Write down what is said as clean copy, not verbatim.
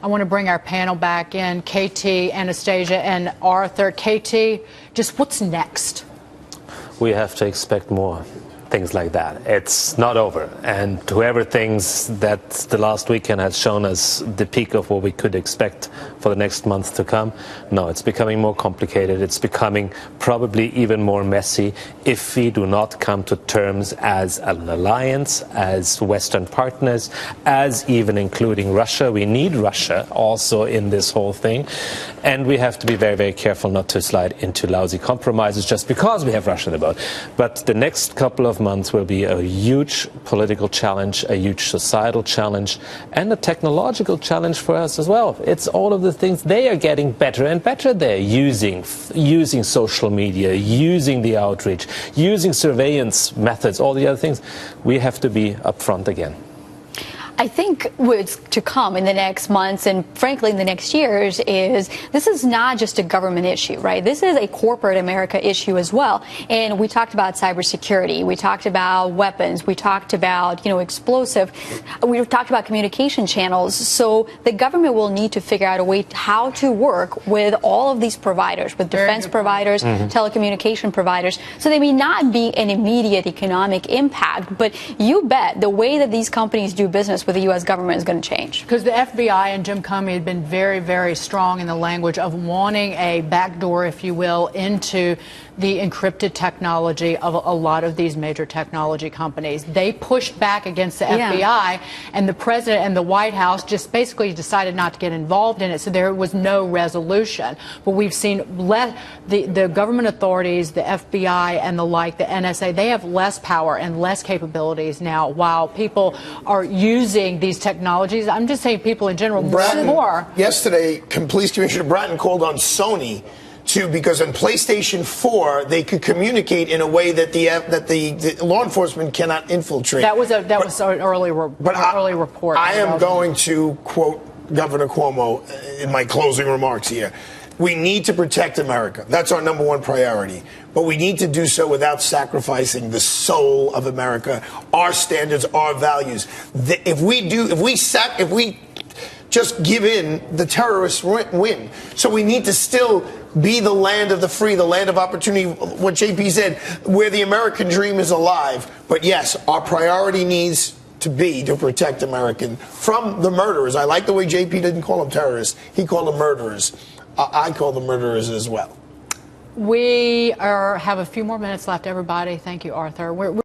I want to bring our panel back in, KT, Anastasia, and Arthur. KT, just what's next? We have to expect more things like that. It's not over. And whoever thinks that the last weekend has shown us the peak of what we could expect for the next months to come, no, it's becoming more complicated. It's becoming probably even more messy if we do not come to terms as an alliance, as Western partners, as even including Russia. We need Russia also in this whole thing. And we have to be very, very careful not to slide into lousy compromises just because we have Russia in the boat. But the next couple of months will be a huge political challenge, a huge societal challenge, and a technological challenge for us as well. It's all of the things. They are getting better and better there, using social media, using the outreach, using surveillance methods, all the other things. We have to be upfront again. I think what's to come in the next months and frankly in the next years is this is not just a government issue, right? This is a corporate America issue as well. And we talked about cybersecurity. We talked about weapons. We talked about, explosive. We talked about communication channels. So the government will need to figure out a way how to work with all of these providers, with defense providers, telecommunication providers. So there may not be an immediate economic impact, but you bet the way that these companies do business with the U.S. government is going to change. Because the FBI and Jim Comey had been very, very strong in the language of wanting a backdoor, if you will, into the encrypted technology of a lot of these major technology companies. They pushed back against the FBI, and the president and the White House just basically decided not to get involved in it, so there was no resolution. But we've seen the government authorities, the FBI and the like, the NSA, they have less power and less capabilities now while people are using these technologies. I'm just saying people in general more. Yesterday, Police Commissioner Bratton called on Sony because on PlayStation 4 they could communicate in a way that the law enforcement cannot infiltrate. That was an early report. I am going to quote Governor Cuomo in my closing remarks here. We need to protect America. That's our number one priority. But we need to do so without sacrificing the soul of America, our standards, our values. If we just give in, the terrorists win. So we need to still be the land of the free, the land of opportunity, what JP said, where the American dream is alive. But yes, our priority needs to be to protect American from the murderers. I like the way JP didn't call them terrorists. He called them murderers. I call them murderers as well. We have a few more minutes left, everybody. Thank you, Arthur.